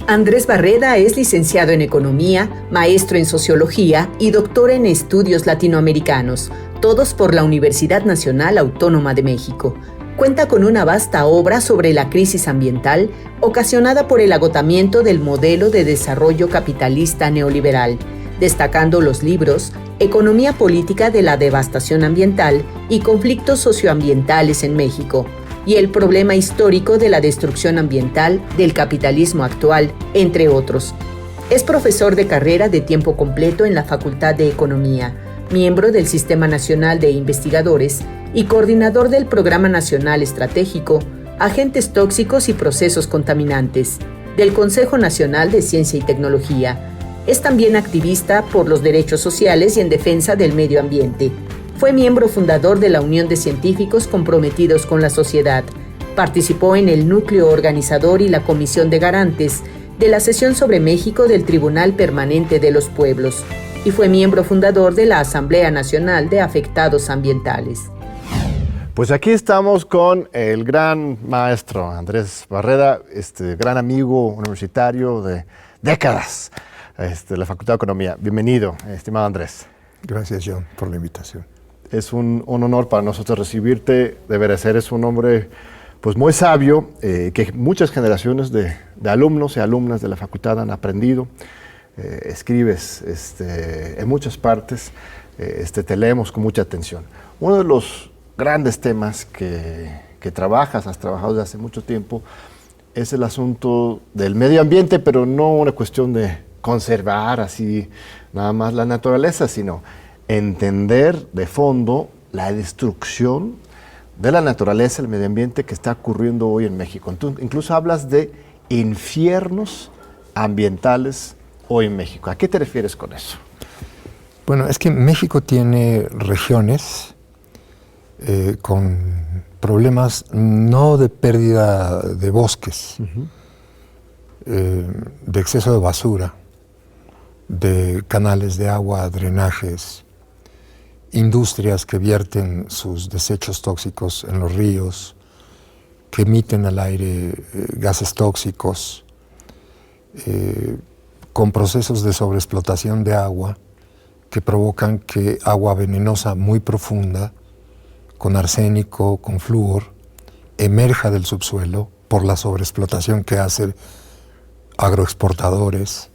Andrés Barreda es licenciado en Economía, maestro en Sociología y doctor en Estudios Latinoamericanos, todos por la Universidad Nacional Autónoma de México. Cuenta con una vasta obra sobre la crisis ambiental ocasionada por el agotamiento del modelo de desarrollo capitalista neoliberal, destacando los libros Economía política de la devastación ambiental y conflictos socioambientales en México, y el problema histórico de la destrucción ambiental del capitalismo actual, entre otros. Es profesor de carrera de tiempo completo en la Facultad de Economía, miembro del Sistema Nacional de Investigadores y coordinador del Programa Nacional Estratégico Agentes Tóxicos y Procesos Contaminantes, del Consejo Nacional de Ciencia y Tecnología. Es también activista por los derechos sociales y en defensa del medio ambiente. Fue miembro fundador de la Unión de Científicos Comprometidos con la Sociedad. Participó en el núcleo organizador y la comisión de garantes de la sesión sobre México del Tribunal Permanente de los Pueblos y fue miembro fundador de la Asamblea Nacional de Afectados Ambientales. Pues aquí estamos con el gran maestro Andrés Barreda, gran amigo universitario de décadas de la Facultad de Economía. Bienvenido, estimado Andrés. Gracias, John, por la invitación. Es un honor para nosotros recibirte. De veras, eres un hombre pues, muy sabio, que muchas generaciones de alumnos y alumnas de la facultad han aprendido. Escribes en muchas partes, te leemos con mucha atención. Uno de los grandes temas que has trabajado desde hace mucho tiempo, es el asunto del medio ambiente, pero no una cuestión de conservar así nada más la naturaleza, sino entender de fondo la destrucción de la naturaleza, el medio ambiente que está ocurriendo hoy en México. Tú incluso hablas de infiernos ambientales hoy en México. ¿A qué te refieres con eso? Bueno, es que México tiene regiones con problemas no de pérdida de bosques, de exceso de basura, de canales de agua, drenajes, industrias que vierten sus desechos tóxicos en los ríos, que emiten al aire gases tóxicos, con procesos de sobreexplotación de agua que provocan que agua venenosa muy profunda, con arsénico, con flúor, emerja del subsuelo por la sobreexplotación que hacen agroexportadores.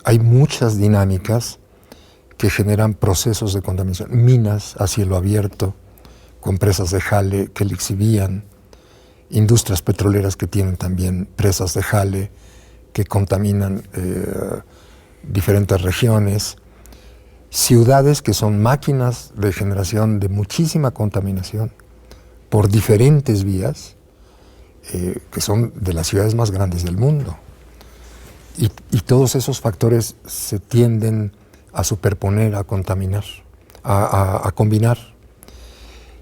Hay muchas dinámicas que generan procesos de contaminación, minas a cielo abierto, con presas de jale que lixivían, industrias petroleras que tienen también presas de jale que contaminan diferentes regiones, ciudades que son máquinas de generación de muchísima contaminación por diferentes vías, que son de las ciudades más grandes del mundo. Y todos esos factores se tienden a superponer, a contaminar, a combinar.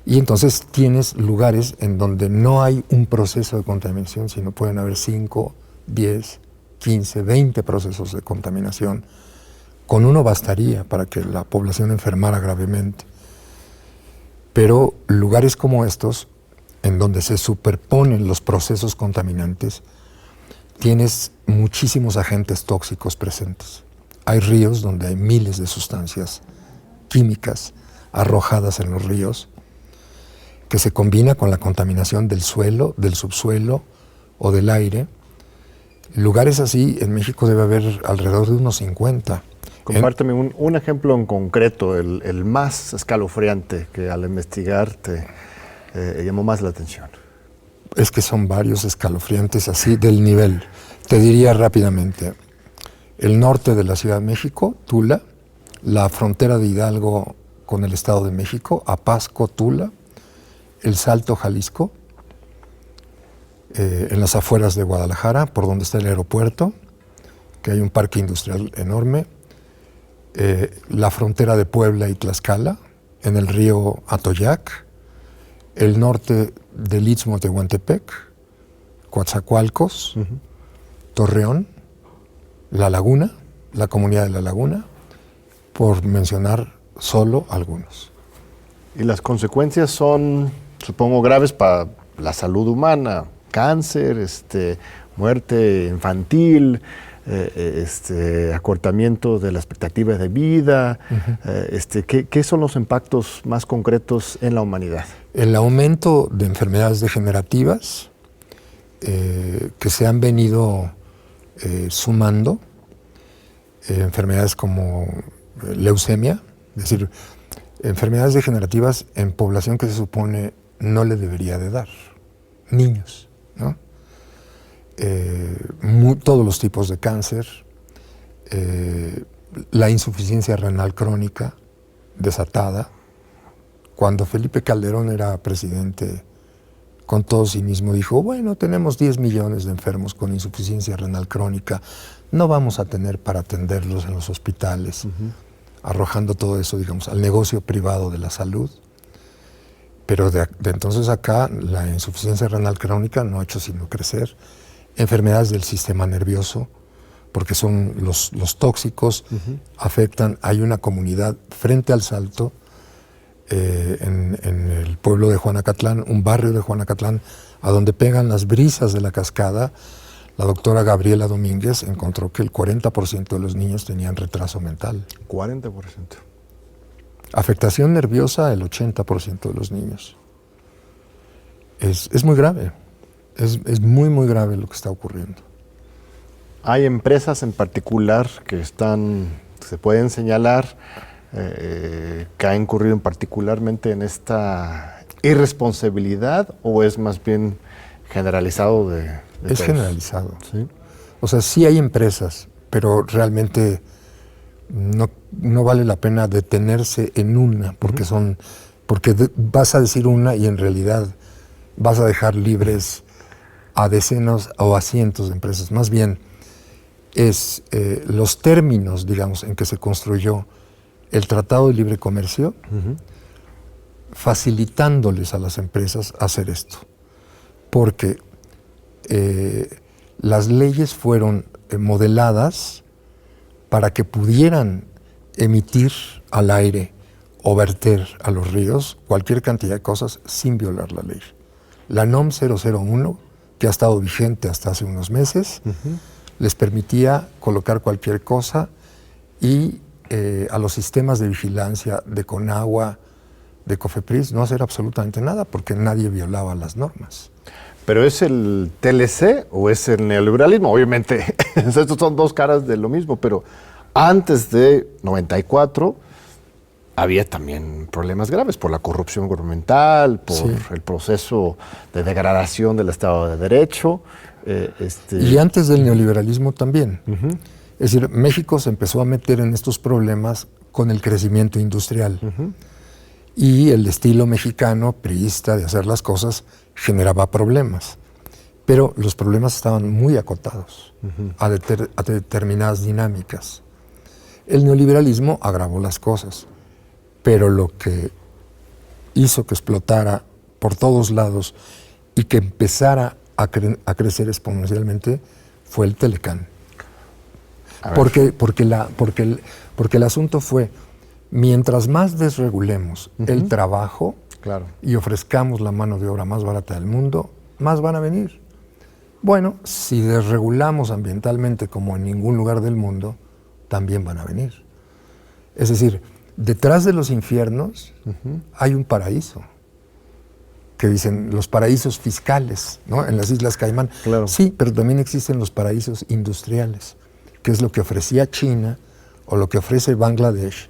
Y entonces tienes lugares en donde no hay un proceso de contaminación, sino pueden haber 5, 10, 15, 20 procesos de contaminación. Con uno bastaría para que la población enfermara gravemente. Pero lugares como estos, en donde se superponen los procesos contaminantes, tienes muchísimos agentes tóxicos presentes. Hay ríos donde hay miles de sustancias químicas arrojadas en los ríos, que se combina con la contaminación del suelo, del subsuelo o del aire. Lugares así en México debe haber alrededor de unos 50. Compárteme un ejemplo en concreto, el más escalofriante que al investigar te llamó más la atención. Es que son varios escalofriantes así del nivel. Te diría rápidamente, el norte de la Ciudad de México, Tula, la frontera de Hidalgo con el Estado de México, Apasco, Tula, el Salto, Jalisco, en las afueras de Guadalajara, por donde está el aeropuerto, que hay un parque industrial enorme, la frontera de Puebla y Tlaxcala, en el río Atoyac, el norte del Istmo de Tehuantepec, Coatzacoalcos, Torreón, La Laguna, la comunidad de La Laguna, por mencionar solo algunos. Y las consecuencias son, supongo, graves para la salud humana, cáncer, muerte infantil, acortamiento de la expectativa de vida. ¿Qué son los impactos más concretos en la humanidad? El aumento de enfermedades degenerativas que se han venido sumando, enfermedades como leucemia, es decir, enfermedades degenerativas en población que se supone no le debería de dar, niños, ¿no? Todos los tipos de cáncer, la insuficiencia renal crónica desatada. Cuando Felipe Calderón era presidente, con todo cinismo dijo, bueno, tenemos 10 millones de enfermos con insuficiencia renal crónica, no vamos a tener para atenderlos en los hospitales, arrojando todo eso, digamos, al negocio privado de la salud. Pero de entonces acá, la insuficiencia renal crónica no ha hecho sino crecer. Enfermedades del sistema nervioso, porque son los tóxicos, afectan. Hay una comunidad frente al Salto, en el pueblo de Juanacatlán, un barrio de Juanacatlán, a donde pegan las brisas de la cascada. La doctora Gabriela Domínguez encontró que el 40% de los niños tenían retraso mental. 40%. Afectación nerviosa, el 80% de los niños. Es muy grave. Es muy, muy grave lo que está ocurriendo. ¿Hay empresas en particular que se pueden señalar que han incurrido particularmente en esta irresponsabilidad, o es más bien generalizado de Es todos? generalizado. ¿Sí? O sea, sí hay empresas, pero realmente no vale la pena detenerse en una, porque vas a decir una y en realidad vas a dejar libres a decenas o a cientos de empresas. Más bien, los términos, digamos, en que se construyó el Tratado de Libre Comercio, facilitándoles a las empresas hacer esto. Porque las leyes fueron modeladas para que pudieran emitir al aire o verter a los ríos cualquier cantidad de cosas sin violar la ley. La NOM 001, que ha estado vigente hasta hace unos meses, les permitía colocar cualquier cosa y a los sistemas de vigilancia de Conagua, de Cofepris, no hacer absolutamente nada porque nadie violaba las normas. ¿Pero es el TLC o es el neoliberalismo? Obviamente, estos son dos caras de lo mismo, pero antes de 94 había también problemas graves por la corrupción gubernamental, por el proceso de degradación del Estado de Derecho. Y antes del neoliberalismo también. Es decir, México se empezó a meter en estos problemas con el crecimiento industrial. Y el estilo mexicano, priista, de hacer las cosas, generaba problemas. Pero los problemas estaban muy acotados a determinadas dinámicas. El neoliberalismo agravó las cosas, pero lo que hizo que explotara por todos lados y que empezara a crecer exponencialmente fue el Telecán. Porque el asunto fue, mientras más desregulemos el trabajo y ofrezcamos la mano de obra más barata del mundo, más van a venir. Bueno, si desregulamos ambientalmente como en ningún lugar del mundo, también van a venir. Es decir, detrás de los infiernos hay un paraíso, que dicen los paraísos fiscales, ¿no? En las Islas Caimán. Claro. Sí, pero también existen los paraísos industriales, que es lo que ofrecía China, o lo que ofrece Bangladesh,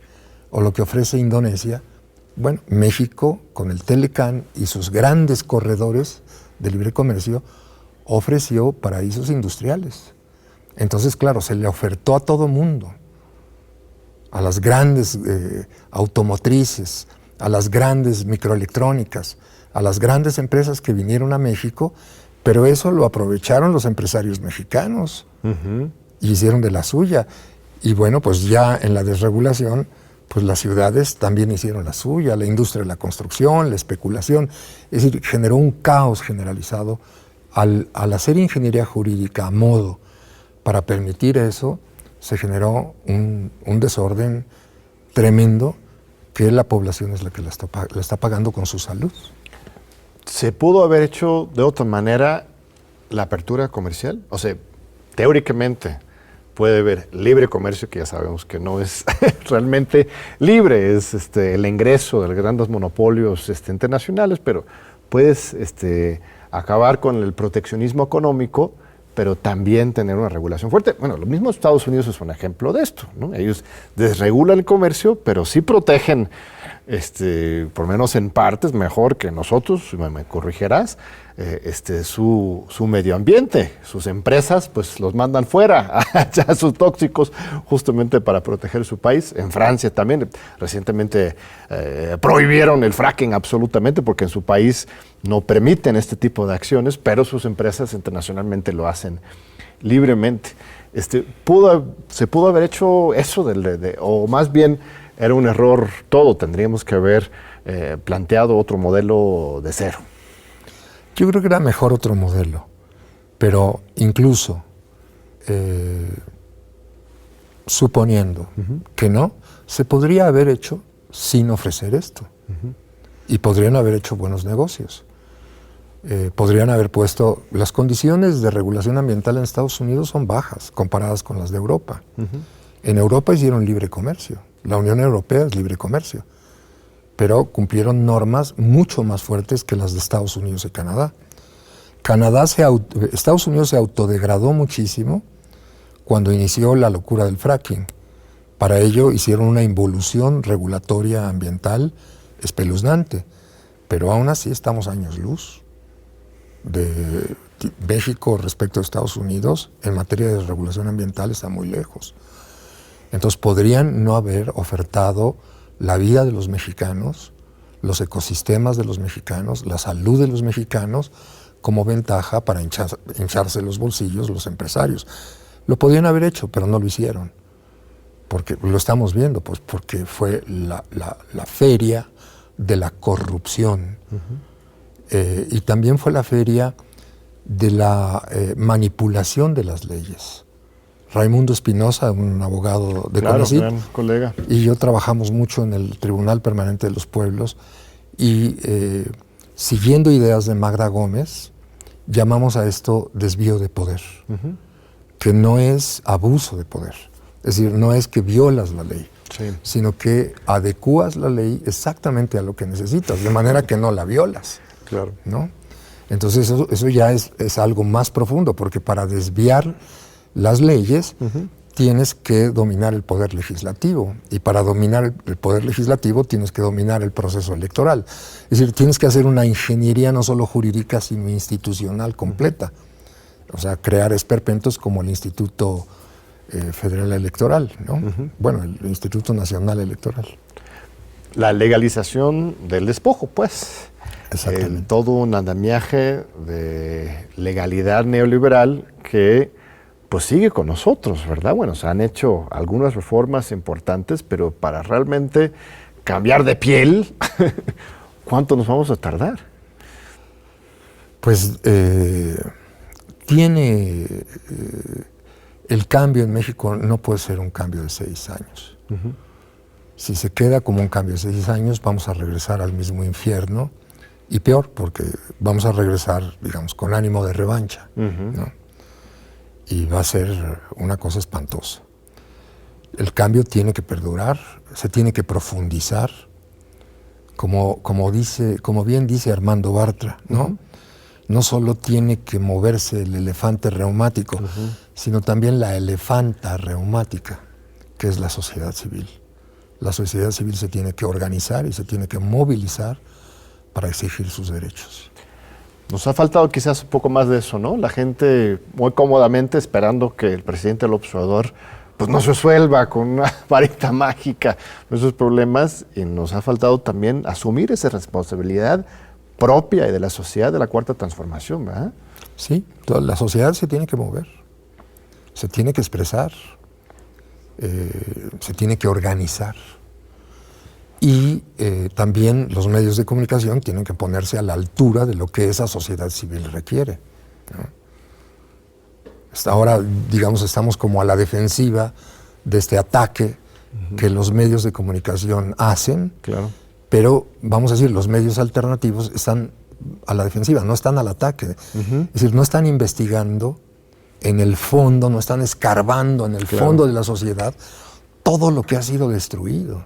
o lo que ofrece Indonesia. Bueno, México, con el Telecán y sus grandes corredores de libre comercio, ofreció paraísos industriales. Entonces, claro, se le ofertó a todo mundo, a las grandes automotrices, a las grandes microelectrónicas, a las grandes empresas que vinieron a México, pero eso lo aprovecharon los empresarios mexicanos y hicieron de la suya. Y bueno, pues ya en la desregulación, pues las ciudades también hicieron la suya, la industria de la construcción, la especulación. Es decir, generó un caos generalizado. Al hacer ingeniería jurídica a modo para permitir eso, se generó un desorden tremendo que la población es la que la está pagando con su salud. ¿Se pudo haber hecho de otra manera la apertura comercial? O sea, teóricamente puede haber libre comercio, que ya sabemos que no es realmente libre, es el ingreso de los grandes monopolios internacionales, pero puedes acabar con el proteccionismo económico, pero también tener una regulación fuerte. Bueno, lo mismo Estados Unidos es un ejemplo de esto, ¿no? Ellos desregulan el comercio, pero sí protegen, por lo menos en partes, mejor que nosotros, me corregirás, su medio ambiente. Sus empresas pues los mandan fuera a sus tóxicos justamente para proteger su país. En Francia también recientemente prohibieron el fracking absolutamente porque en su país no permiten este tipo de acciones, pero sus empresas internacionalmente lo hacen libremente. Se pudo haber hecho eso o más bien era un error todo, tendríamos que haber planteado otro modelo de cero. Yo creo que era mejor otro modelo, pero incluso suponiendo que no, se podría haber hecho sin ofrecer esto. Y podrían haber hecho buenos negocios. Podrían haber puesto... Las condiciones de regulación ambiental en Estados Unidos son bajas comparadas con las de Europa. En Europa hicieron libre comercio. La Unión Europea es libre comercio. Pero cumplieron normas mucho más fuertes que las de Estados Unidos y Canadá. Estados Unidos se autodegradó muchísimo cuando inició la locura del fracking. Para ello hicieron una involución regulatoria ambiental espeluznante. Pero aún así estamos años luz de México respecto a Estados Unidos. En materia de regulación ambiental está muy lejos. Entonces podrían no haber ofertado la vida de los mexicanos, los ecosistemas de los mexicanos, la salud de los mexicanos como ventaja para hincharse los bolsillos los empresarios. Lo podrían haber hecho, pero no lo hicieron. Porque lo estamos viendo, pues porque fue la feria de la corrupción. Y también fue la feria de la manipulación de las leyes. Raimundo Espinosa, un abogado de CONACYT, gran colega, y yo trabajamos mucho en el Tribunal Permanente de los Pueblos y siguiendo ideas de Magda Gómez, llamamos a esto desvío de poder, que no es abuso de poder, es decir, no es que violas la ley, sino que adecuas la ley exactamente a lo que necesitas, de manera que no la violas. Claro. ¿No? Entonces eso ya es algo más profundo, porque para desviar las leyes tienes que dominar el poder legislativo, y para dominar el poder legislativo tienes que dominar el proceso electoral. Es decir, tienes que hacer una ingeniería no solo jurídica, sino institucional completa. O sea, crear esperpentos como el Instituto Federal Electoral, ¿no? Bueno, el Instituto Nacional Electoral. La legalización del despojo, pues. Todo un andamiaje de legalidad neoliberal que pues sigue con nosotros, ¿verdad? Bueno, se han hecho algunas reformas importantes, pero para realmente cambiar de piel, ¿cuánto nos vamos a tardar? Pues el cambio en México no puede ser un cambio de 6 años. Si se queda como un cambio de 6 años, vamos a regresar al mismo infierno. Y peor, porque vamos a regresar, digamos, con ánimo de revancha, ¿no? Y va a ser una cosa espantosa. El cambio tiene que perdurar, se tiene que profundizar, como bien dice Armando Bartra, ¿no? No solo tiene que moverse el elefante reumático, sino también la elefanta reumática, que es la sociedad civil. La sociedad civil se tiene que organizar y se tiene que movilizar para exigir sus derechos. Nos ha faltado quizás un poco más de eso, ¿no? La gente muy cómodamente esperando que el presidente López Obrador pues no se resuelva con una varita mágica esos problemas, y nos ha faltado también asumir esa responsabilidad propia y de la sociedad de la Cuarta Transformación, ¿verdad? Sí, toda la sociedad se tiene que mover, se tiene que expresar, se tiene que organizar. Y también los medios de comunicación tienen que ponerse a la altura de lo que esa sociedad civil requiere, ¿no? Hasta ahora, digamos, estamos como a la defensiva de este ataque que los medios de comunicación hacen, Claro. pero vamos a decir, los medios alternativos están a la defensiva, no están al ataque. Es decir, no están investigando en el fondo, no están escarbando en el fondo de la sociedad todo lo que ha sido destruido.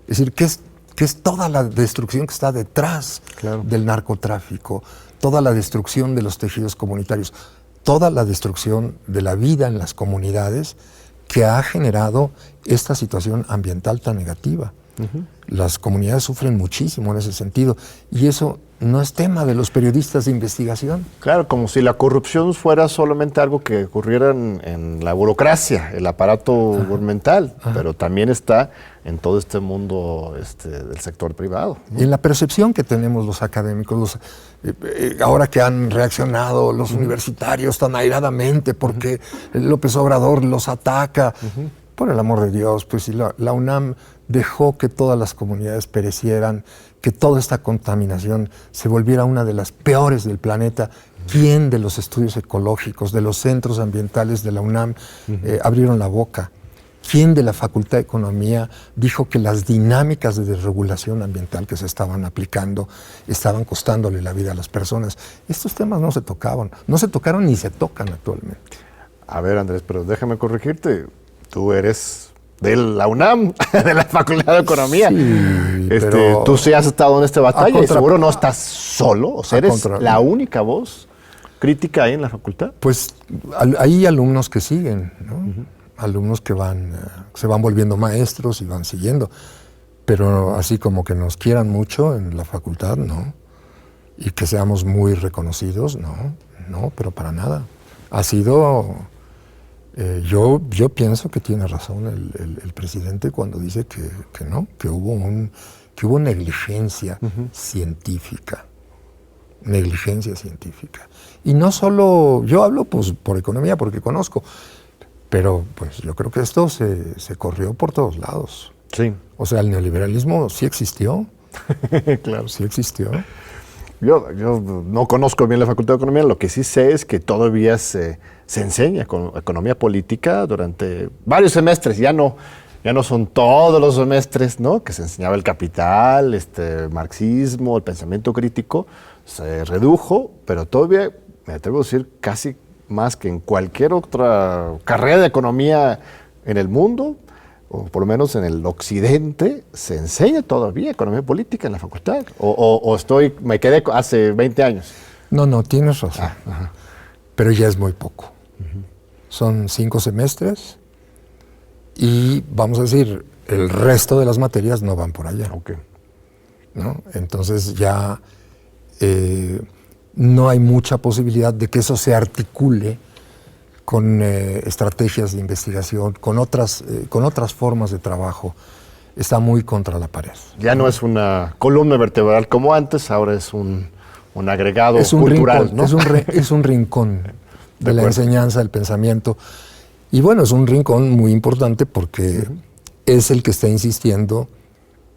Es decir, ¿qué es toda la destrucción que está detrás del narcotráfico, toda la destrucción de los tejidos comunitarios, toda la destrucción de la vida en las comunidades que ha generado esta situación ambiental tan negativa? Las comunidades sufren muchísimo en ese sentido, y eso no es tema de los periodistas de investigación. Claro, como si la corrupción fuera solamente algo que ocurriera en la burocracia, el aparato gubernamental, pero también está en todo este mundo del sector privado, ¿no? Y en la percepción que tenemos los académicos, ahora que han reaccionado los universitarios tan airadamente porque López Obrador los ataca, por el amor de Dios, pues si la UNAM dejó que todas las comunidades perecieran, que toda esta contaminación se volviera una de las peores del planeta. ¿Quién de los estudios ecológicos, de los centros ambientales de la UNAM abrieron la boca? ¿Quién de la Facultad de Economía dijo que las dinámicas de desregulación ambiental que se estaban aplicando estaban costándole la vida a las personas? Estos temas no se tocaban ni se tocan actualmente. A ver, Andrés, pero déjame corregirte. Tú eres de la UNAM, de la Facultad de Economía. Sí, pero tú sí has estado en esta batalla y seguro no estás solo. O sea, eres la única voz crítica ahí en la facultad. Pues hay alumnos que siguen, ¿no? Alumnos que se van volviendo maestros y van siguiendo. Pero así como que nos quieran mucho en la facultad, no. Y que seamos muy reconocidos, no, pero para nada. Ha sido... Yo pienso que tiene razón el presidente cuando dice que no, que hubo negligencia científica. Negligencia científica. Y no solo, yo hablo pues por economía porque conozco, pero pues yo creo que esto se corrió por todos lados. Sí. O sea, el neoliberalismo sí existió. Claro. Sí existió. Yo no conozco bien la Facultad de Economía, lo que sí sé es que todavía se enseña con economía política durante varios semestres, ya no son todos los semestres, ¿no? Que se enseñaba el capital, marxismo, el pensamiento crítico, se redujo, pero todavía, me atrevo a decir, casi más que en cualquier otra carrera de economía en el mundo, o por lo menos en el occidente, se enseña todavía economía política en la facultad. Me quedé hace 20 años. No, tienes razón. Pero ya es muy poco. Son 5 semestres y, vamos a decir, el resto de las materias no van por allá. Okay. ¿No? Entonces ya no hay mucha posibilidad de que eso se articule con estrategias de investigación, con otras formas de trabajo. Está muy contra la pared. Ya no es una columna vertebral como antes, ahora es un agregado cultural, rincón, ¿no? Es un rincón de la enseñanza, del pensamiento. Y bueno, es un rincón muy importante porque es el que está insistiendo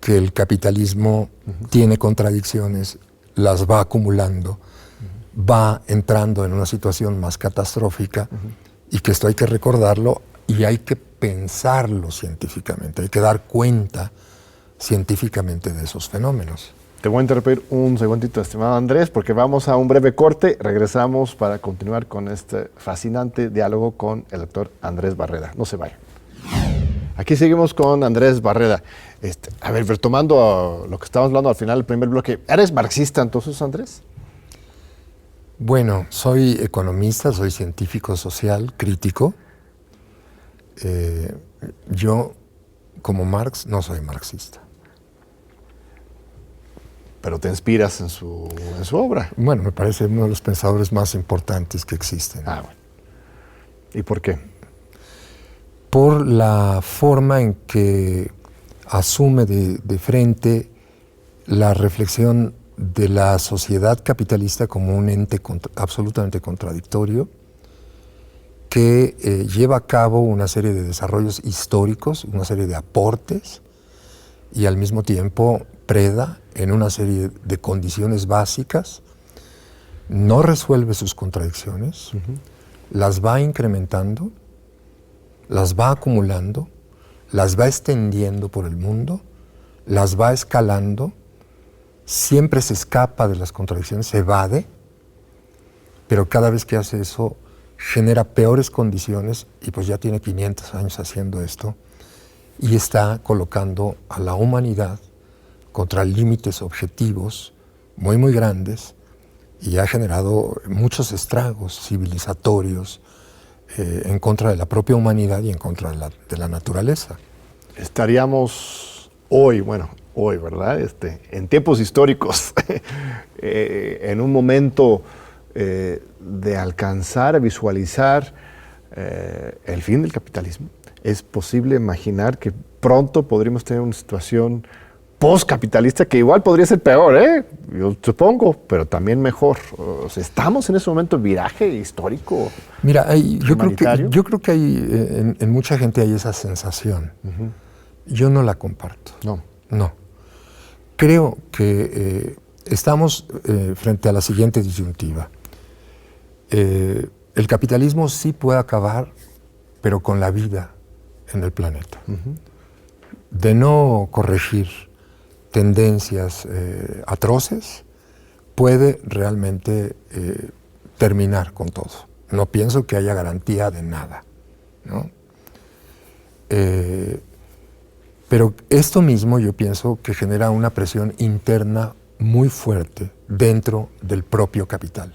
que el capitalismo tiene contradicciones, las va acumulando, va entrando en una situación más catastrófica y que esto hay que recordarlo y hay que pensarlo científicamente, hay que dar cuenta científicamente de esos fenómenos. Te voy a interrumpir un segundito, estimado Andrés, porque vamos a un breve corte. Regresamos para continuar con este fascinante diálogo con el doctor Andrés Barreda. No se vayan. Aquí seguimos con Andrés Barreda. A ver, retomando lo que estábamos hablando al final del primer bloque, ¿eres marxista entonces, Andrés? Bueno, soy economista, soy científico social, crítico. Yo, como Marx, no soy marxista. Pero te inspiras en su obra. Bueno, me parece uno de los pensadores más importantes que existen. Ah, bueno. ¿Y por qué? Por la forma en que asume de frente la reflexión de la sociedad capitalista como un ente absolutamente contradictorio, que lleva a cabo una serie de desarrollos históricos, una serie de aportes, y al mismo tiempo preda en una serie de condiciones básicas, no resuelve sus contradicciones, las va incrementando, las va acumulando, las va extendiendo por el mundo, las va escalando siempre se escapa de las contradicciones, se evade, pero cada vez que hace eso genera peores condiciones y pues ya tiene 500 años haciendo esto y está colocando a la humanidad contra límites objetivos muy, muy grandes y ha generado muchos estragos civilizatorios en contra de la propia humanidad y en contra de la naturaleza. Estaríamos hoy, ¿verdad? En tiempos históricos, en un momento de alcanzar, visualizar el fin del capitalismo. Es posible imaginar que pronto podríamos tener una situación postcapitalista que igual podría ser peor, yo supongo, pero también mejor. O sea, ¿estamos en ese momento viraje histórico? Mira, yo creo que hay, en mucha gente hay esa sensación. Uh-huh. Yo no la comparto. No. Creo que estamos frente a la siguiente disyuntiva. El capitalismo sí puede acabar, pero con la vida en el planeta. Uh-huh. De no corregir tendencias atroces, puede realmente terminar con todo. No pienso que haya garantía de nada, ¿no? Pero esto mismo yo pienso que genera una presión interna muy fuerte dentro del propio capital.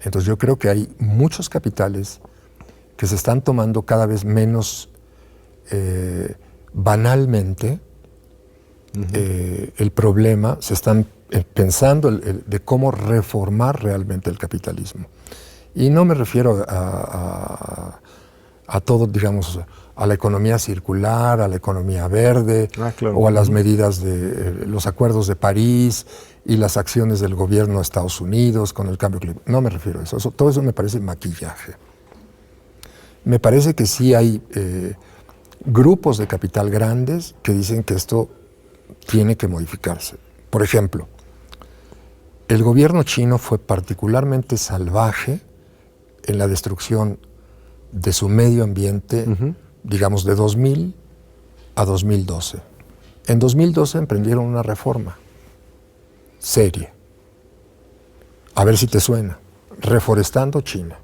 Entonces yo creo que hay muchos capitales que se están tomando cada vez menos banalmente el problema, se están pensando de cómo reformar realmente el capitalismo. Y no me refiero a todo, digamos, a la economía circular, a la economía verde, claro, o a las medidas de los acuerdos de París y las acciones del gobierno de Estados Unidos con el cambio climático. No me refiero a eso. Todo eso me parece maquillaje. Me parece que sí hay grupos de capital grandes que dicen que esto tiene que modificarse. Por ejemplo, el gobierno chino fue particularmente salvaje en la destrucción de su medio ambiente, digamos, de 2000 a 2012. En 2012 emprendieron una reforma seria. A ver si te suena. Reforestando China,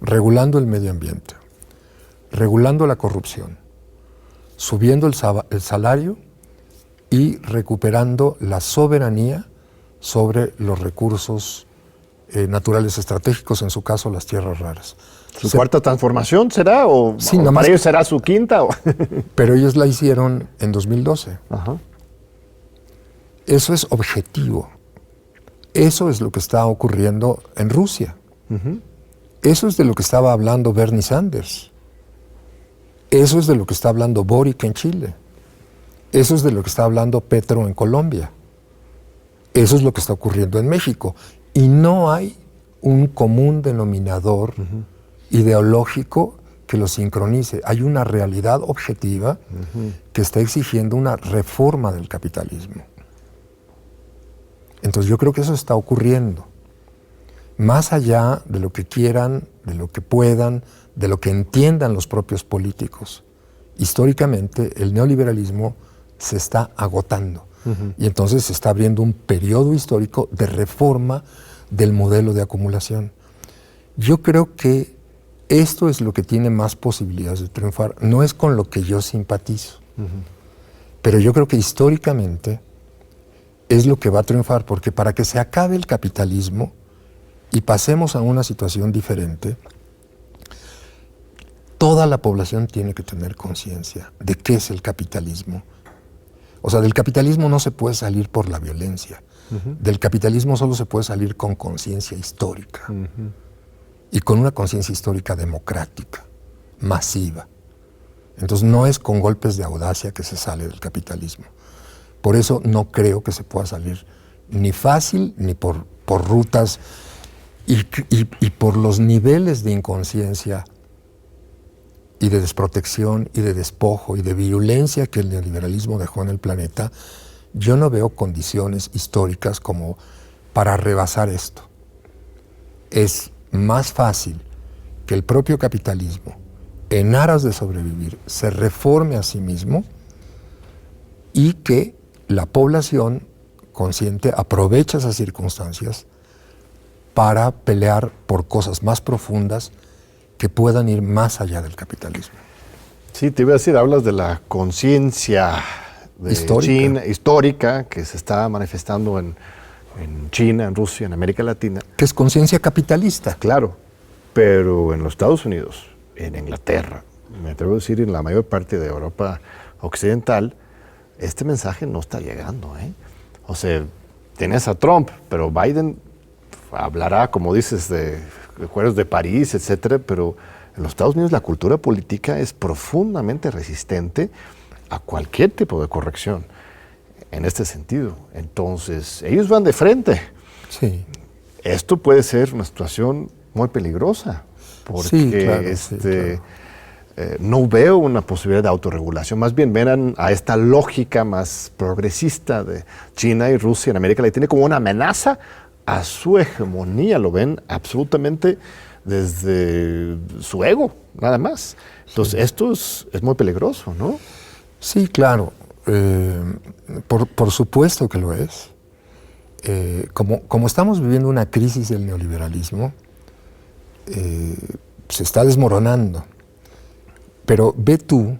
regulando el medio ambiente, regulando la corrupción, subiendo el salario y recuperando la soberanía sobre los recursos naturales estratégicos, en su caso las tierras raras. ¿Su cuarta transformación será? ¿O, sí, o para ellos será su quinta? Pero ellos la hicieron en 2012. Ajá. Eso es objetivo. Eso es lo que está ocurriendo en Rusia. Eso es de lo que estaba hablando Bernie Sanders. Eso es de lo que está hablando Boric en Chile. Eso es de lo que está hablando Petro en Colombia. Eso es lo que está ocurriendo en México. Y no hay un común denominador ideológico que lo sincronice. Hay una realidad objetiva que está exigiendo una reforma del capitalismo. Entonces yo creo que eso está ocurriendo. Más allá de lo que quieran, de lo que puedan, de lo que entiendan los propios políticos. Históricamente el neoliberalismo se está agotando. Y entonces se está abriendo un periodo histórico de reforma del modelo de acumulación. Yo creo que esto es lo que tiene más posibilidades de triunfar. No es con lo que yo simpatizo, pero yo creo que históricamente es lo que va a triunfar, porque para que se acabe el capitalismo y pasemos a una situación diferente, toda la población tiene que tener conciencia de qué es el capitalismo. O sea, del capitalismo no se puede salir por la violencia. Del capitalismo solo se puede salir con conciencia histórica. Y con una conciencia histórica democrática, masiva. Entonces no es con golpes de audacia que se sale del capitalismo. Por eso no creo que se pueda salir ni fácil, ni por rutas y por los niveles de inconsciencia y de desprotección y de despojo y de virulencia que el neoliberalismo dejó en el planeta. Yo no veo condiciones históricas como para rebasar esto. Es más fácil que el propio capitalismo, en aras de sobrevivir, se reforme a sí mismo y que la población consciente, aprovecha esas circunstancias para pelear por cosas más profundas que puedan ir más allá del capitalismo. Sí, te iba a decir, hablas de la conciencia histórica que se está manifestando en China, en Rusia, en América Latina. Que es conciencia capitalista. Claro, pero en los Estados Unidos, en Inglaterra, me atrevo a decir en la mayor parte de Europa occidental, este mensaje no está llegando, ¿eh? O sea, tienes a Trump, pero Biden hablará, como dices, de acuerdos de París, etcétera, pero en los Estados Unidos la cultura política es profundamente resistente a cualquier tipo de corrección en este sentido. Entonces, ellos van de frente. Sí. Esto puede ser una situación muy peligrosa, porque sí, claro. No veo una posibilidad de autorregulación. Más bien ven a esta lógica más progresista de China y Rusia en América Latina como una amenaza a su hegemonía. Lo ven absolutamente desde su ego, nada más. Entonces, esto es muy peligroso, ¿no? Sí, claro. Por supuesto que lo es. Como estamos viviendo una crisis del neoliberalismo, se está desmoronando. Pero ve tú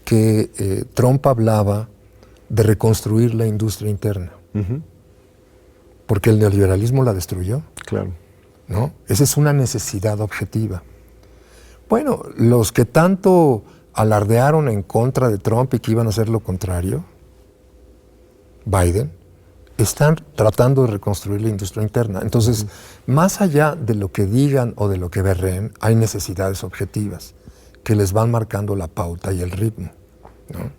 que Trump hablaba de reconstruir la industria interna, porque el neoliberalismo la destruyó. Claro. ¿No? Esa es una necesidad objetiva. Bueno, los que tanto alardearon en contra de Trump y que iban a hacer lo contrario, Biden, están tratando de reconstruir la industria interna. Entonces, más allá de lo que digan o de lo que berreen, hay necesidades objetivas que les van marcando la pauta y el ritmo, ¿no?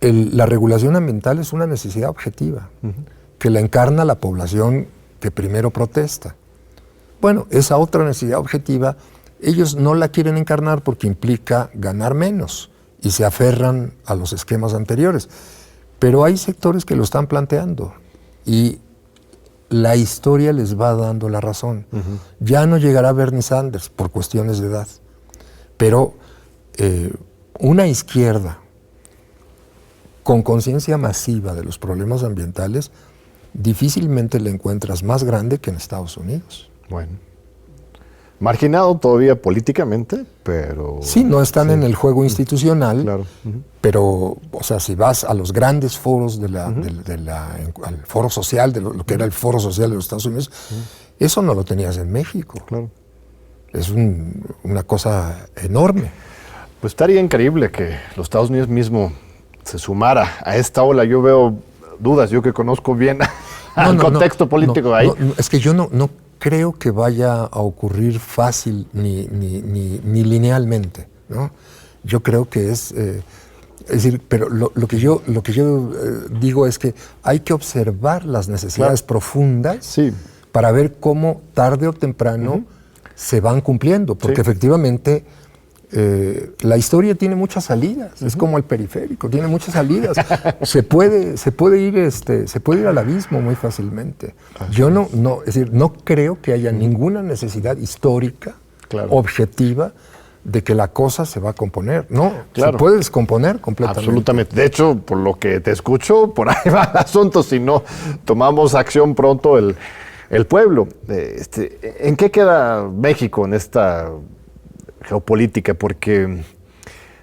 La regulación ambiental es una necesidad objetiva, que la encarna la población que primero protesta. Bueno, esa otra necesidad objetiva, ellos no la quieren encarnar porque implica ganar menos y se aferran a los esquemas anteriores. Pero hay sectores que lo están planteando y la historia les va dando la razón. Ya no llegará Bernie Sanders por cuestiones de edad, pero una izquierda con conciencia masiva de los problemas ambientales difícilmente la encuentras más grande que en Estados Unidos. Bueno, marginado todavía políticamente, pero... Sí, no están en el juego institucional, claro. Pero, o sea, si vas a los grandes foros al foro social, de lo que era el foro social de los Estados Unidos, eso no lo tenías en México. Claro. Es una cosa enorme. Pues estaría increíble que los Estados Unidos mismo se sumara a esta ola. Yo veo dudas, yo que conozco bien el contexto político ahí. Es que yo no creo que vaya a ocurrir fácil ni linealmente, ¿no? Yo creo que es decir, pero lo que yo digo es que hay que observar las necesidades profundas para ver cómo tarde o temprano se van cumpliendo, porque efectivamente la historia tiene muchas salidas, es como el periférico, tiene muchas salidas. se puede ir al abismo muy fácilmente. Yo es decir, no creo que haya ninguna necesidad histórica, objetiva, de que la cosa se va a componer. No, se puede descomponer completamente. Absolutamente. De hecho, por lo que te escucho, por ahí va el asunto. Si no tomamos acción pronto, el pueblo. ¿En qué queda México en esta geopolítica? Porque,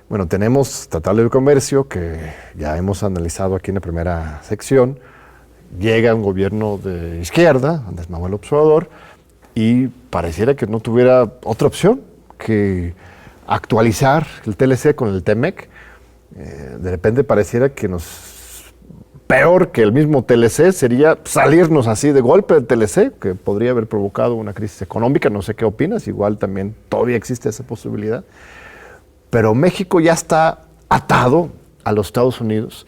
bueno, tenemos Tratado de Libre Comercio, que ya hemos analizado aquí en la primera sección. Llega un gobierno de izquierda, Andrés Manuel López Obrador, y pareciera que no tuviera otra opción que actualizar el TLC con el TEMEC. De repente pareciera que peor que el mismo TLC sería salirnos así de golpe del TLC, que podría haber provocado una crisis económica. No sé qué opinas, igual también todavía existe esa posibilidad. Pero México ya está atado a los Estados Unidos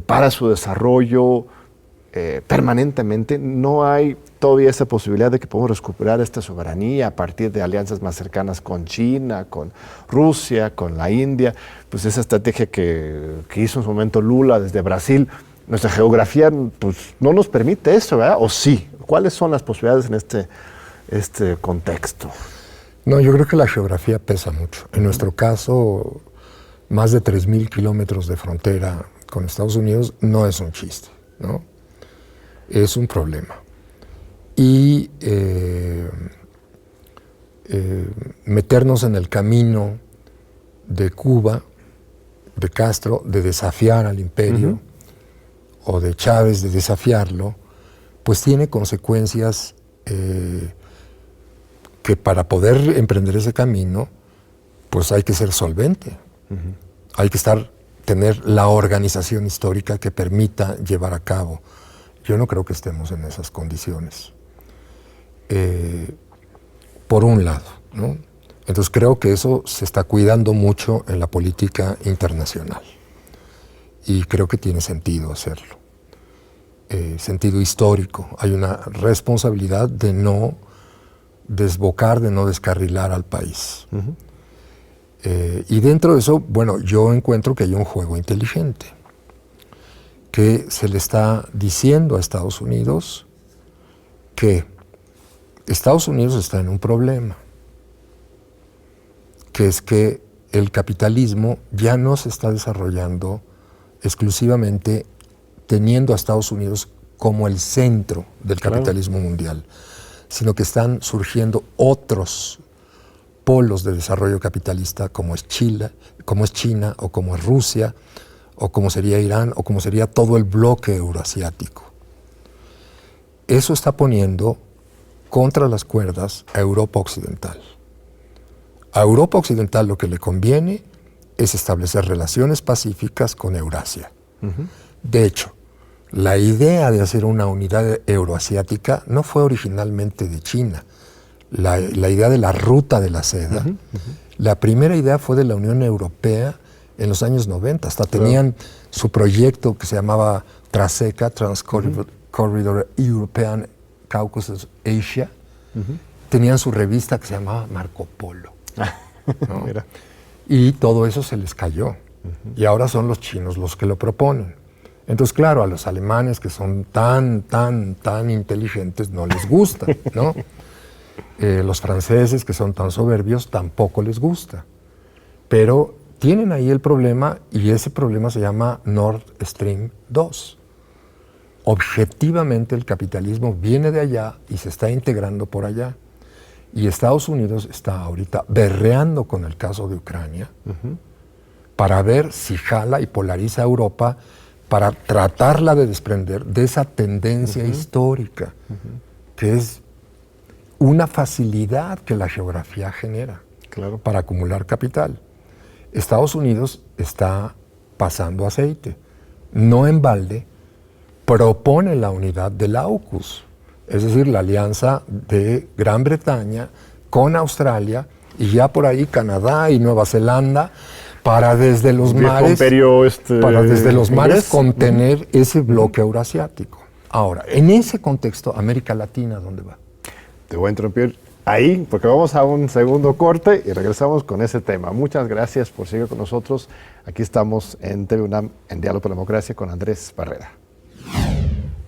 para su desarrollo permanentemente. No hay todavía esa posibilidad de que podamos recuperar esta soberanía a partir de alianzas más cercanas con China, con Rusia, con la India. Pues esa estrategia que hizo en su momento Lula desde Brasil, nuestra geografía pues, no nos permite eso, ¿verdad? ¿O sí? ¿Cuáles son las posibilidades en este contexto? No, yo creo que la geografía pesa mucho. En nuestro caso, más de 3,000 kilómetros de frontera con Estados Unidos no es un chiste. ¿no? Es un problema. Y meternos en el camino de Cuba, de Castro, de desafiar al imperio, o de Chávez, de desafiarlo, pues tiene consecuencias que para poder emprender ese camino, pues hay que ser solvente. Hay que tener la organización histórica que permita llevar a cabo. Yo no creo que estemos en esas condiciones. Por un lado, ¿no? Entonces creo que eso se está cuidando mucho en la política internacional. Y creo que tiene sentido hacerlo. Sentido histórico. Hay una responsabilidad de no desbocar, de no descarrilar al país. Y dentro de eso, bueno, yo encuentro que hay un juego inteligente, que se le está diciendo a Estados Unidos que Estados Unidos está en un problema, que es que el capitalismo ya no se está desarrollando exclusivamente teniendo a Estados Unidos como el centro del capitalismo mundial, sino que están surgiendo otros polos de desarrollo capitalista como es China, o como es Rusia, o como sería Irán, o como sería todo el bloque euroasiático. Eso está poniendo contra las cuerdas a Europa Occidental. A Europa Occidental lo que le conviene es establecer relaciones pacíficas con Eurasia. De hecho, la idea de hacer una unidad euroasiática no fue originalmente de China. La idea de la ruta de la seda, la primera idea fue de la Unión Europea en los años 90. Hasta tenían su proyecto que se llamaba TRASECA, Trans-Corridor European Caucasus Asia. Tenían su revista que se llamaba Marco Polo. ¿No? Y todo eso se les cayó. Y ahora son los chinos los que lo proponen. Entonces, claro, a los alemanes que son tan inteligentes no les gusta, ¿no? Los franceses que son tan soberbios tampoco les gusta. Pero tienen ahí el problema, y ese problema se llama Nord Stream 2. Objetivamente el capitalismo viene de allá y se está integrando por allá. Y Estados Unidos está ahorita berreando con el caso de Ucrania para ver si jala y polariza a Europa para tratarla de desprender de esa tendencia histórica, que es una facilidad que la geografía genera para acumular capital. Estados Unidos está pasando aceite. No en balde, propone la unidad del AUKUS, es decir, la alianza de Gran Bretaña con Australia y ya por ahí Canadá y Nueva Zelanda, para desde los mares contener ese bloque euroasiático. Ahora, en ese contexto, América Latina, ¿dónde va? Te voy a interrumpir ahí, porque vamos a un segundo corte y regresamos con ese tema. Muchas gracias por seguir con nosotros. Aquí estamos en TV UNAM, en Diálogo por la Democracia, con Andrés Barreda.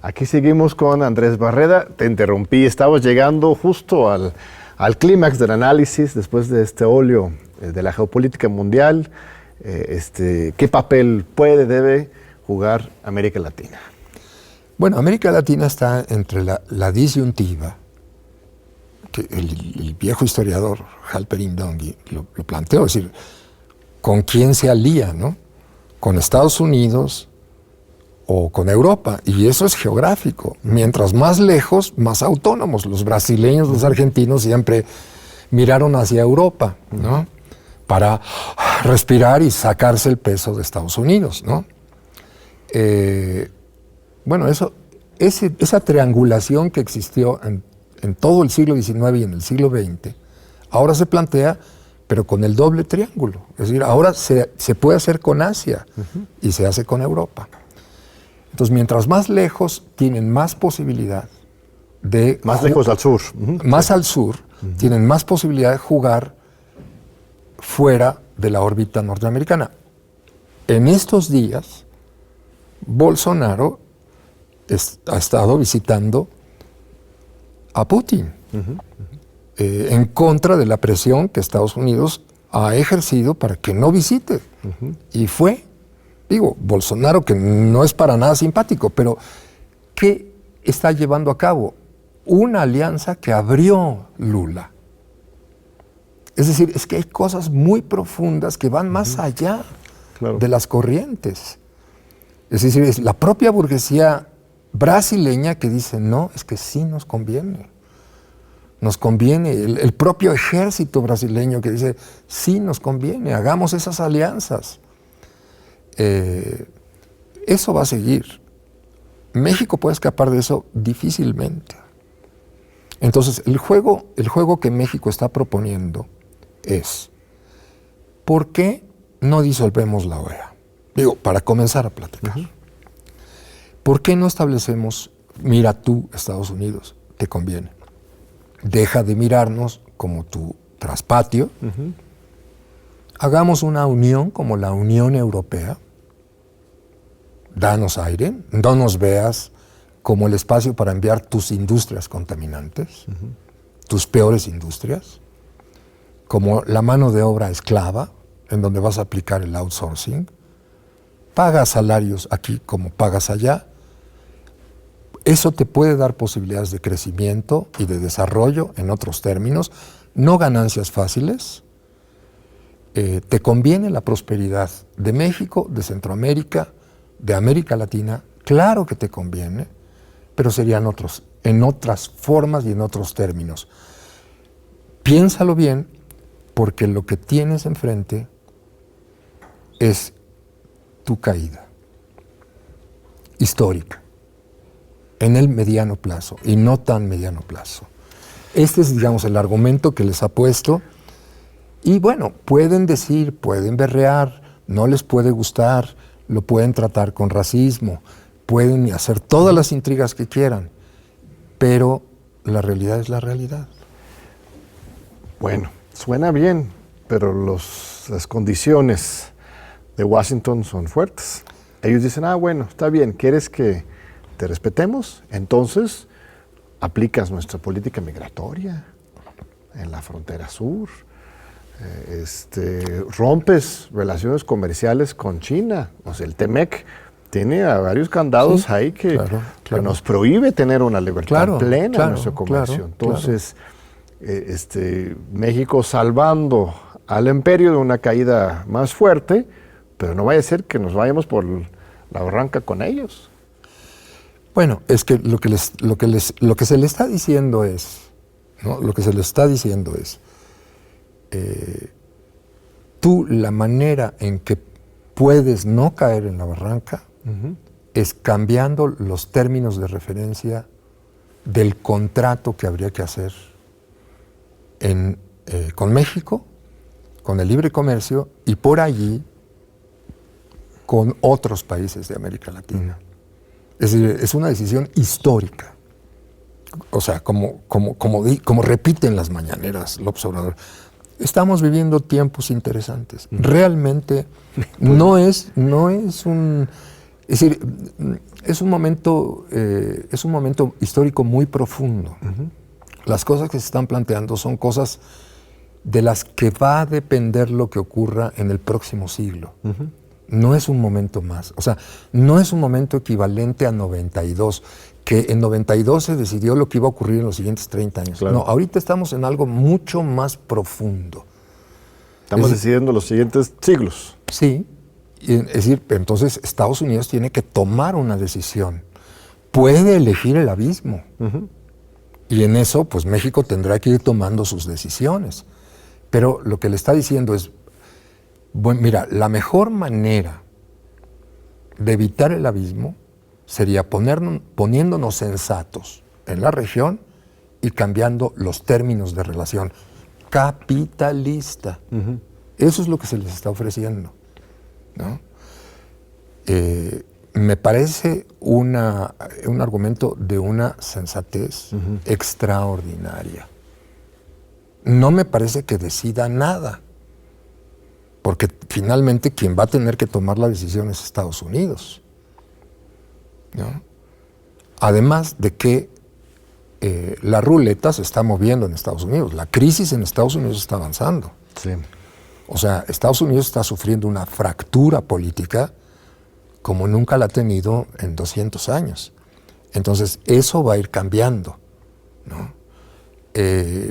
Aquí seguimos con Andrés Barreda. Te interrumpí, estamos llegando justo al clímax del análisis después de este óleo de la geopolítica mundial. ¿Qué papel debe jugar América Latina? Bueno, América Latina está entre la disyuntiva, que el viejo historiador Halperin Dongi lo planteó, es decir, ¿con quién se alía, no? ¿Con Estados Unidos o con Europa? Y eso es geográfico. Mientras más lejos, más autónomos. Los brasileños, los argentinos siempre miraron hacia Europa, ¿no? Para respirar y sacarse el peso de Estados Unidos, ¿no? Bueno, esa triangulación que existió en todo el siglo XIX y en el siglo XX, ahora se plantea, pero con el doble triángulo. Es decir, ahora se puede hacer con Asia y se hace con Europa. Entonces, mientras más lejos, tienen más posibilidad de... Más lejos al sur. Más al sur, tienen más posibilidad de jugar fuera de la órbita norteamericana. En estos días, Bolsonaro ha estado visitando a Putin en contra de la presión que Estados Unidos ha ejercido para que no visite. Y fue, Bolsonaro, que no es para nada simpático, pero ¿qué está llevando a cabo? Una alianza que abrió Lula. Es decir, es que hay cosas muy profundas que van más allá de las corrientes. Es decir, es la propia burguesía brasileña que dice, no, es que sí nos conviene. Nos conviene. El propio ejército brasileño que dice, sí nos conviene, hagamos esas alianzas. Eso va a seguir. México puede escapar de eso difícilmente. Entonces, el juego que México está proponiendo es, ¿por qué no disolvemos la OEA? Digo, para comenzar a platicar. ¿Por qué no establecemos, mira tú, Estados Unidos, te conviene? Deja de mirarnos como tu traspatio. Hagamos una unión como la Unión Europea. Danos aire, no nos veas como el espacio para enviar tus industrias contaminantes, tus peores industrias, como la mano de obra esclava, en donde vas a aplicar el outsourcing. Pagas salarios aquí como pagas allá. Eso te puede dar posibilidades de crecimiento y de desarrollo, en otros términos, no ganancias fáciles. Te conviene la prosperidad de México, de Centroamérica, de América Latina, claro que te conviene, pero serían en otras formas y en otros términos. Piénsalo bien, porque lo que tienes enfrente es tu caída histórica, en el mediano plazo y no tan mediano plazo. Este es, digamos, el argumento que les ha puesto. Y bueno, pueden decir, pueden berrear, no les puede gustar, lo pueden tratar con racismo, pueden hacer todas las intrigas que quieran, pero la realidad es la realidad. Bueno, suena bien, pero las condiciones de Washington son fuertes. Ellos dicen, bueno, está bien, ¿quieres que te respetemos? Entonces, aplicas nuestra política migratoria en la frontera sur. Rompes relaciones comerciales con China. O sea, el TEMEC tiene a varios candados ahí que nos prohíbe tener una libertad plena en nuestro comercio. Entonces, México salvando al imperio de una caída más fuerte, pero no vaya a ser que nos vayamos por la barranca con ellos. Bueno, es que lo que se le está diciendo es, ¿no? Lo que se le está diciendo es, tú la manera en que puedes no caer en la barranca es cambiando los términos de referencia del contrato que habría que hacer con México, con el libre comercio y por allí con otros países de América Latina. Es decir, es una decisión histórica. O sea, como repite en las mañaneras López Obrador, estamos viviendo tiempos interesantes. Realmente no es un... Es decir, es un momento histórico muy profundo. Las cosas que se están planteando son cosas de las que va a depender lo que ocurra en el próximo siglo. No es un momento más. O sea, no es un momento equivalente a 92, que en 92 se decidió lo que iba a ocurrir en los siguientes 30 años. Claro. No, ahorita estamos en algo mucho más profundo. Estamos decidiendo los siguientes siglos. Sí. Es decir, entonces Estados Unidos tiene que tomar una decisión. Puede elegir el abismo. Y en eso, pues México tendrá que ir tomando sus decisiones. Pero lo que le está diciendo es, bueno, mira, la mejor manera de evitar el abismo sería poniéndonos sensatos en la región y cambiando los términos de relación capitalista. Eso es lo que se les está ofreciendo, ¿no? Me parece un argumento de una sensatez extraordinaria. No me parece que decida nada, porque finalmente quien va a tener que tomar la decisión es Estados Unidos, ¿no? Además de que la ruleta se está moviendo en Estados Unidos. La crisis en Estados Unidos está avanzando. Sí. O sea, Estados Unidos está sufriendo una fractura política como nunca la ha tenido en 200 años. Entonces, eso va a ir cambiando, ¿no?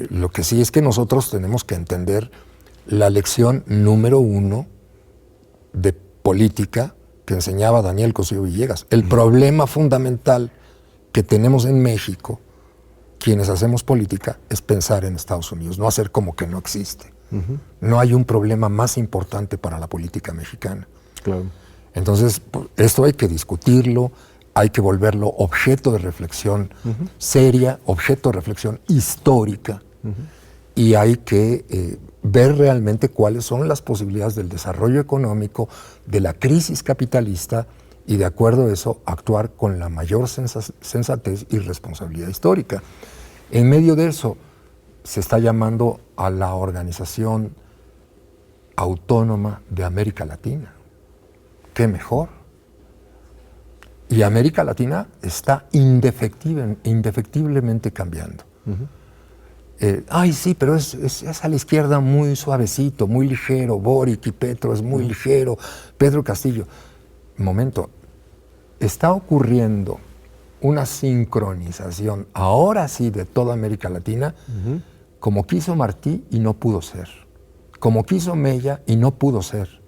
Lo que sí es que nosotros tenemos que entender la lección número 1 de política que enseñaba Daniel Cosío Villegas. El problema fundamental que tenemos en México, quienes hacemos política, es pensar en Estados Unidos, no hacer como que no existe. No hay un problema más importante para la política mexicana. Claro. Entonces, esto hay que discutirlo, hay que volverlo objeto de reflexión seria, objeto de reflexión histórica, y hay que ver realmente cuáles son las posibilidades del desarrollo económico, de la crisis capitalista, y de acuerdo a eso, actuar con la mayor sensatez y responsabilidad histórica. En medio de eso, se está llamando a la Organización Autónoma de América Latina. ¡Qué mejor! Y América Latina está indefectiblemente cambiando. Ay, sí, pero es a la izquierda muy suavecito, muy ligero. Boric y Petro es muy ligero. Pedro Castillo. Momento. Está ocurriendo una sincronización, ahora sí, de toda América Latina, como quiso Martí y no pudo ser. Como quiso Mella y no pudo ser.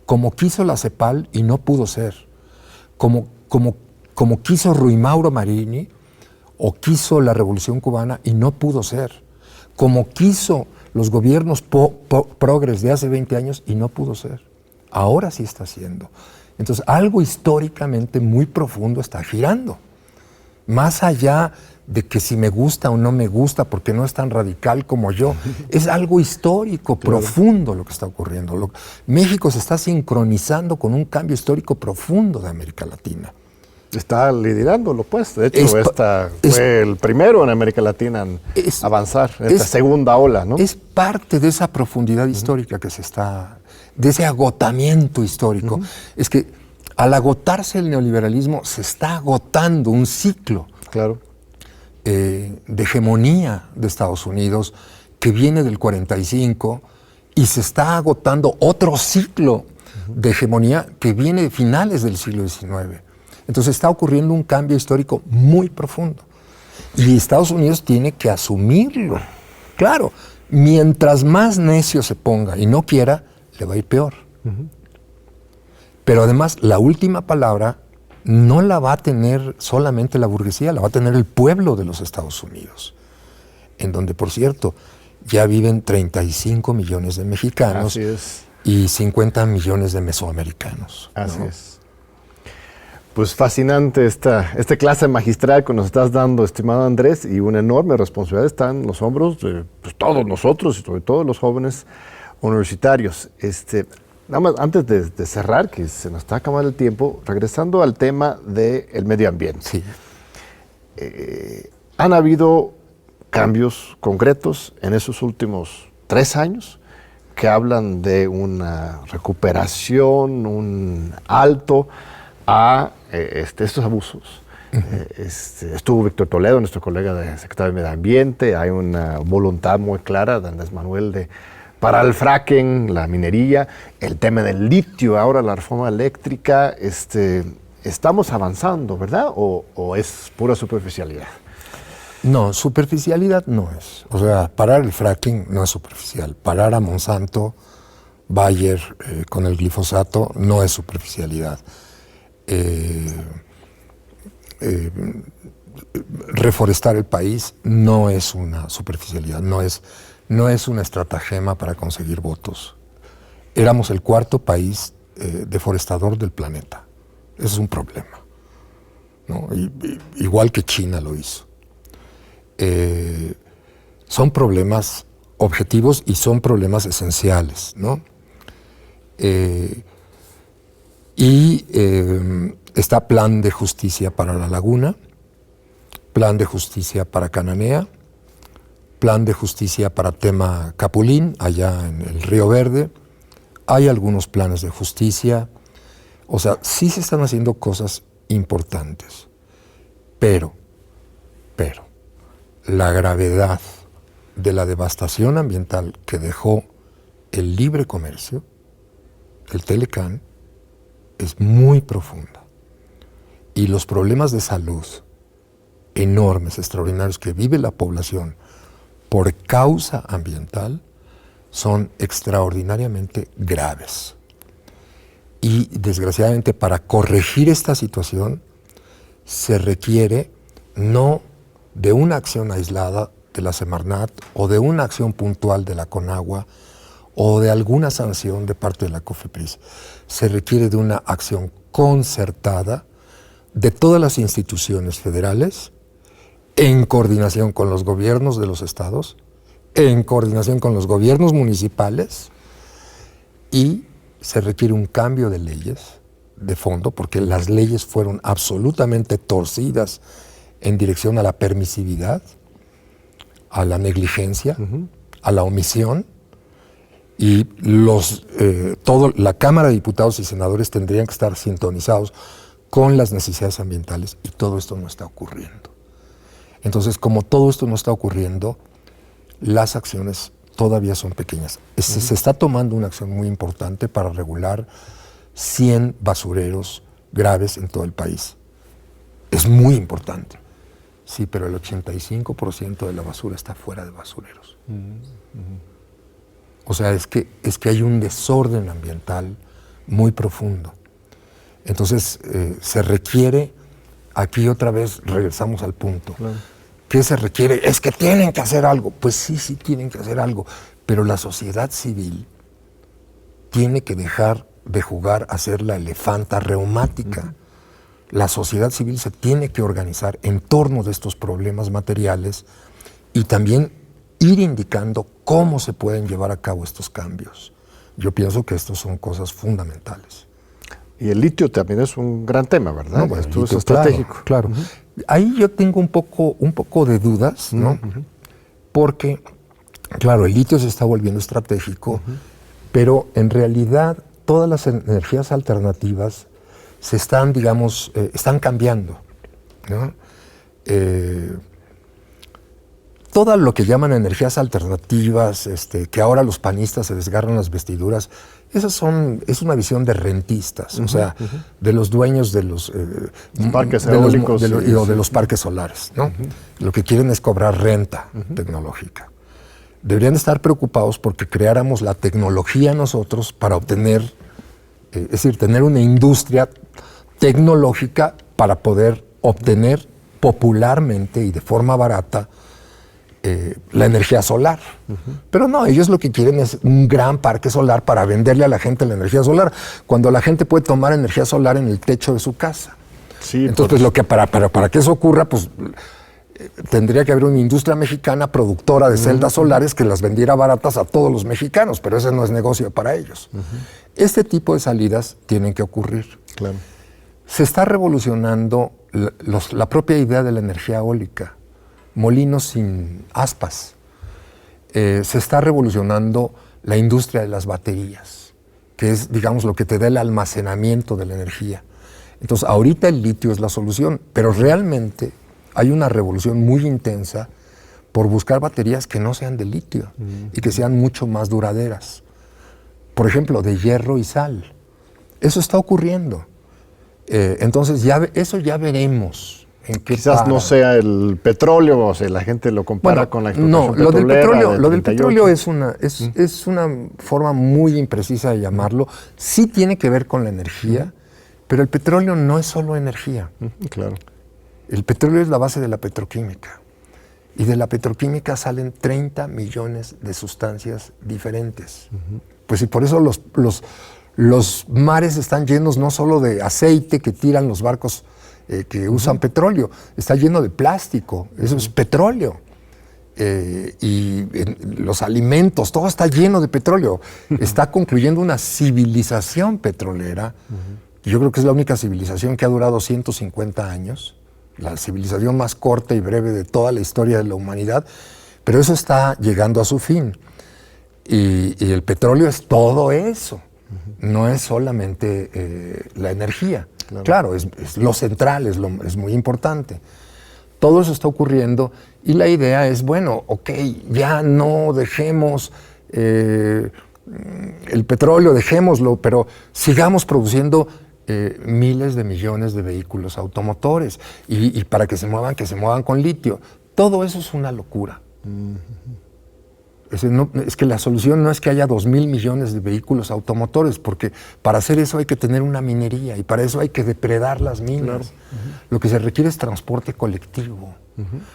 Como quiso la CEPAL y no pudo ser. Como quiso Rui Mauro Marini o quiso la Revolución Cubana y no pudo ser. Como quiso los gobiernos progres de hace 20 años y no pudo ser. Ahora sí está haciendo. Entonces, algo históricamente muy profundo está girando. Más allá de que si me gusta o no me gusta, porque no es tan radical como yo, es algo histórico, profundo lo que está ocurriendo. México se está sincronizando con un cambio histórico profundo de América Latina. Está liderándolo, pues. De hecho, fue el primero en América Latina en avanzar, en esta segunda ola, ¿no? Es parte de esa profundidad histórica que se está, de ese agotamiento histórico. Es que al agotarse el neoliberalismo, se está agotando un ciclo de hegemonía de Estados Unidos que viene del 45 y se está agotando otro ciclo de hegemonía que viene de finales del siglo XIX. Entonces está ocurriendo un cambio histórico muy profundo. Y Estados Unidos tiene que asumirlo. Claro, mientras más necio se ponga y no quiera, le va a ir peor. Pero además, la última palabra no la va a tener solamente la burguesía, la va a tener el pueblo de los Estados Unidos. En donde, por cierto, ya viven 35 millones de mexicanos y 50 millones de mesoamericanos. Así es. Pues fascinante esta clase magistral que nos estás dando, estimado Andrés, y una enorme responsabilidad está en los hombros de todos nosotros y sobre todo los jóvenes universitarios. Nada más, antes de cerrar, que se nos está acabando el tiempo, regresando al tema del medio ambiente. Sí. ¿Han habido cambios concretos en esos últimos 3 años que hablan de una recuperación, un alto a estos abusos? Estuvo Víctor Toledo, nuestro colega de secretario de Medio Ambiente. Hay una voluntad muy clara de Andrés Manuel para el fracking, la minería, el tema del litio, ahora la reforma eléctrica. Estamos avanzando, ¿verdad? ¿O es pura superficialidad? No, superficialidad no es. O sea, parar el fracking no es superficial. Parar a Monsanto, Bayer con el glifosato no es superficialidad. Reforestar el país no es una superficialidad, no es una estratagema para conseguir votos. Éramos el 4º país deforestador del planeta. Eso es un problema, ¿no? Igual que China lo hizo. Son problemas objetivos y son problemas esenciales, ¿no? Está plan de justicia para La Laguna, plan de justicia para Cananea, plan de justicia para tema Capulín, allá en el Río Verde. Hay algunos planes de justicia. O sea, sí se están haciendo cosas importantes. Pero, la gravedad de la devastación ambiental que dejó el libre comercio, el Telecán, es muy profunda. Y los problemas de salud enormes, extraordinarios que vive la población por causa ambiental son extraordinariamente graves. Y desgraciadamente para corregir esta situación se requiere no de una acción aislada de la Semarnat o de una acción puntual de la Conagua o de alguna sanción de parte de la COFEPRIS. Se requiere de una acción concertada de todas las instituciones federales en coordinación con los gobiernos de los estados, en coordinación con los gobiernos municipales, y se requiere un cambio de leyes de fondo, porque las leyes fueron absolutamente torcidas en dirección a la permisividad, a la negligencia, a la omisión, y la Cámara de Diputados y Senadores tendrían que estar sintonizados con las necesidades ambientales, y todo esto no está ocurriendo. Entonces, como todo esto no está ocurriendo, las acciones todavía son pequeñas. Se está tomando una acción muy importante para regular 100 basureros graves en todo el país. Es muy importante. Sí, pero el 85% de la basura está fuera de basureros. O sea, es que hay un desorden ambiental muy profundo. Entonces, se requiere, aquí otra vez regresamos al punto. Claro. ¿Qué se requiere? Es que tienen que hacer algo. Pues sí tienen que hacer algo, pero la sociedad civil tiene que dejar de jugar a ser la elefanta reumática. La sociedad civil se tiene que organizar en torno de estos problemas materiales y también ir indicando cómo se pueden llevar a cabo estos cambios. Yo pienso que estos son cosas fundamentales. Y el litio también es un gran tema, ¿verdad? No, bueno, esto es estratégico. Claro. Ahí yo tengo un poco de dudas, ¿no? Porque, claro, el litio se está volviendo estratégico, pero en realidad todas las energías alternativas se están, digamos, están cambiando, ¿no? Todo lo que llaman energías alternativas, que ahora los panistas se desgarran las vestiduras, es una visión de rentistas, o sea, de los dueños de los parques eólicos o de los parques solares, ¿no? Lo que quieren es cobrar renta tecnológica. Deberían estar preocupados porque creáramos la tecnología nosotros para obtener, es decir, tener una industria tecnológica para poder obtener popularmente y de forma barata la energía solar. Pero no, ellos lo que quieren es un gran parque solar para venderle a la gente la energía solar, cuando la gente puede tomar energía solar en el techo de su casa. Sí, entonces, lo que para que eso ocurra, pues tendría que haber una industria mexicana productora de celdas solares que las vendiera baratas a todos los mexicanos, pero ese no es negocio para ellos. Este tipo de salidas tienen que ocurrir. Claro. Se está revolucionando la propia idea de la energía eólica. Molinos sin aspas. Se está revolucionando la industria de las baterías, que es, digamos, lo que te da el almacenamiento de la energía. Entonces, ahorita el litio es la solución, pero realmente hay una revolución muy intensa por buscar baterías que no sean de litio y que sean mucho más duraderas. Por ejemplo, de hierro y sal. Eso está ocurriendo. Entonces, eso ya veremos. Quizás no sea el petróleo, o sea, la gente lo compara con la explotación petrolera. Lo del petróleo es una forma muy imprecisa de llamarlo. Sí tiene que ver con la energía, pero el petróleo no es solo energía. Claro. El petróleo es la base de la petroquímica. Y de la petroquímica salen 30 millones de sustancias diferentes. Pues y por eso los mares están llenos no solo de aceite que tiran los barcos que usan petróleo, está lleno de plástico, eso es petróleo. Y los alimentos, todo está lleno de petróleo. Está concluyendo una civilización petrolera. Yo creo que es la única civilización que ha durado 150 años, la civilización más corta y breve de toda la historia de la humanidad, pero eso está llegando a su fin. Y el petróleo es todo eso, no es solamente la energía. Claro, es lo central, es muy importante. Todo eso está ocurriendo y la idea es, bueno, ok, ya no dejemos el petróleo, dejémoslo, pero sigamos produciendo miles de millones de vehículos automotores y para que se muevan con litio. Todo eso es una locura. Es que la solución no es que haya 2.000 millones de vehículos automotores, porque para hacer eso hay que tener una minería y para eso hay que depredar las minas. Claro. Lo que se requiere es transporte colectivo.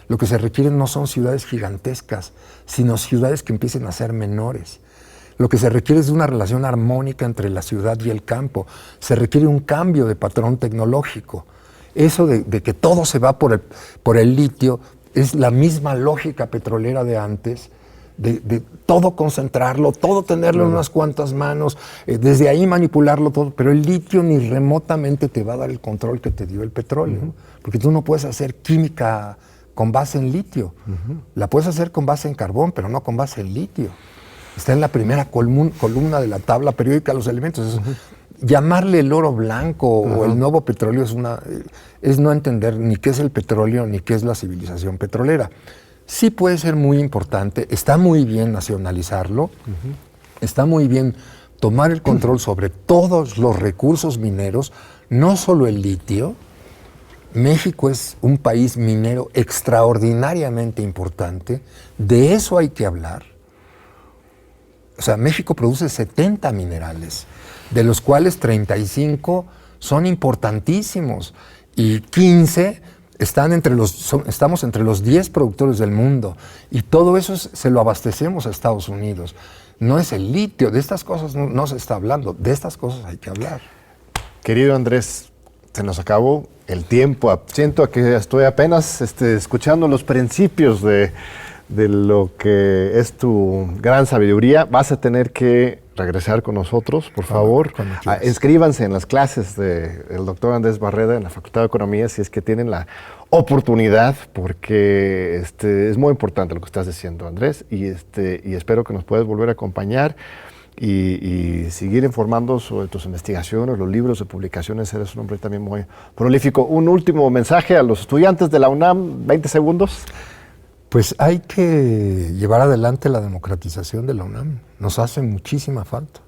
Lo que se requiere no son ciudades gigantescas, sino ciudades que empiecen a ser menores. Lo que se requiere es una relación armónica entre la ciudad y el campo. Se requiere un cambio de patrón tecnológico. Eso de que todo se va por el litio es la misma lógica petrolera de antes, de todo concentrarlo, todo tenerlo en unas cuantas manos, desde ahí manipularlo todo, pero el litio ni remotamente te va a dar el control que te dio el petróleo, porque tú no puedes hacer química con base en litio, la puedes hacer con base en carbón, pero no con base en litio. Está en la primera columna de la tabla periódica de los elementos. Llamarle el oro blanco o el nuevo petróleo es no entender ni qué es el petróleo ni qué es la civilización petrolera. Sí puede ser muy importante, está muy bien nacionalizarlo, está muy bien tomar el control sobre todos los recursos mineros, no solo el litio. México es un país minero extraordinariamente importante, de eso hay que hablar. O sea, México produce 70 minerales, de los cuales 35 son importantísimos y 15 estamos entre los 10 productores del mundo y todo eso se lo abastecemos a Estados Unidos. No es el litio, de estas cosas no se está hablando, de estas cosas hay que hablar. Querido Andrés, se nos acabó el tiempo. Siento que estoy apenas escuchando los principios de lo que es tu gran sabiduría. Vas a tener que regresar con nosotros, por favor. Inscríbanse en las clases del doctor Andrés Barreda en la Facultad de Economía si es que tienen la oportunidad, porque es muy importante lo que estás diciendo, Andrés, y espero que nos puedas volver a acompañar y seguir informando sobre tus investigaciones, los libros de publicaciones. Eres un hombre también muy prolífico. Un último mensaje a los estudiantes de la UNAM, 20 segundos. Pues hay que llevar adelante la democratización de la UNAM. Nos hace muchísima falta.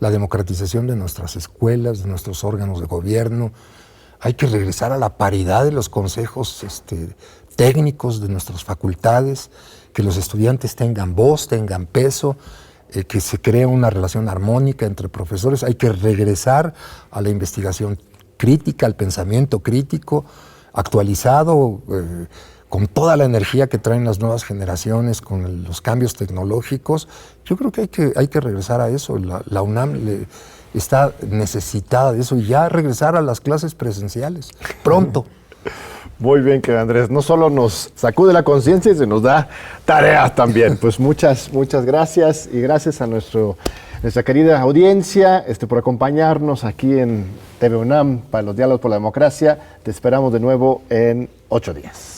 La democratización de nuestras escuelas, de nuestros órganos de gobierno. Hay que regresar a la paridad de los consejos técnicos de nuestras facultades, que los estudiantes tengan voz, tengan peso, que se cree una relación armónica entre profesores. Hay que regresar a la investigación crítica, al pensamiento crítico, actualizado, con toda la energía que traen las nuevas generaciones, con los cambios tecnológicos. Yo creo que hay que regresar a eso. La UNAM está necesitada de eso y ya regresar a las clases presenciales, pronto. Muy bien, querido Andrés. No solo nos sacude la conciencia, se nos da tareas también. Pues muchas gracias y gracias a nuestra querida audiencia por acompañarnos aquí en TV UNAM para los Diálogos por la Democracia. Te esperamos de nuevo en 8 días.